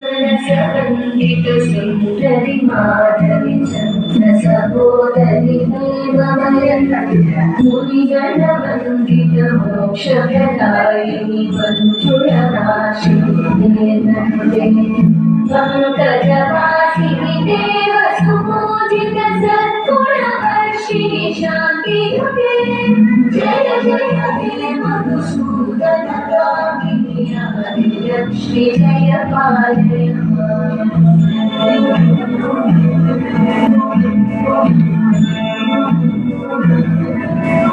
वंदित सुंदरी माधवी चंद्र सहोदरी देवमय मुनिगण वंदित मोक्ष प्रदायिनी मंजुळाशिनी नंदे पंकजवासिनी देव सुपूजित सद्गुणवर्षिणि शान्तियुते जय जय हे मधुसूदन कामिनि आदिलक्ष्मि जय पालय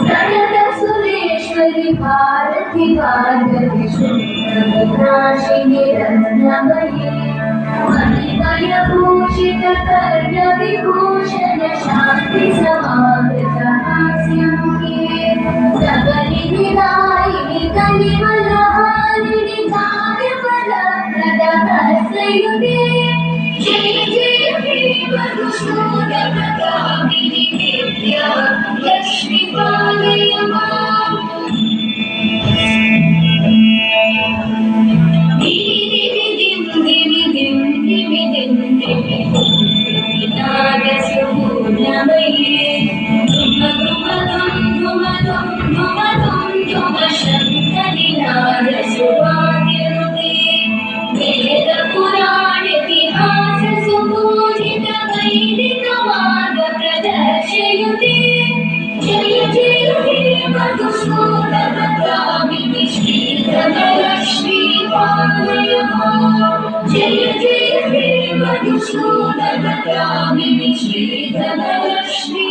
प्रणत सुरेश्वरी भारती भार्गवी शुभनाशिनी रत्नमयी मणिमय भूषित कर्ण विभूषण शांति समावृत हास्यमुखे नवनिधि दायिनि कलिवलहारिणि काव्यफलप्रद हर्षयुते जय जय हे मधुसूदन कामिनि विद्या लक्ष्मी पालय माम् जय जय हे मधुसूदन कामिनि श्रीधर लक्ष्मी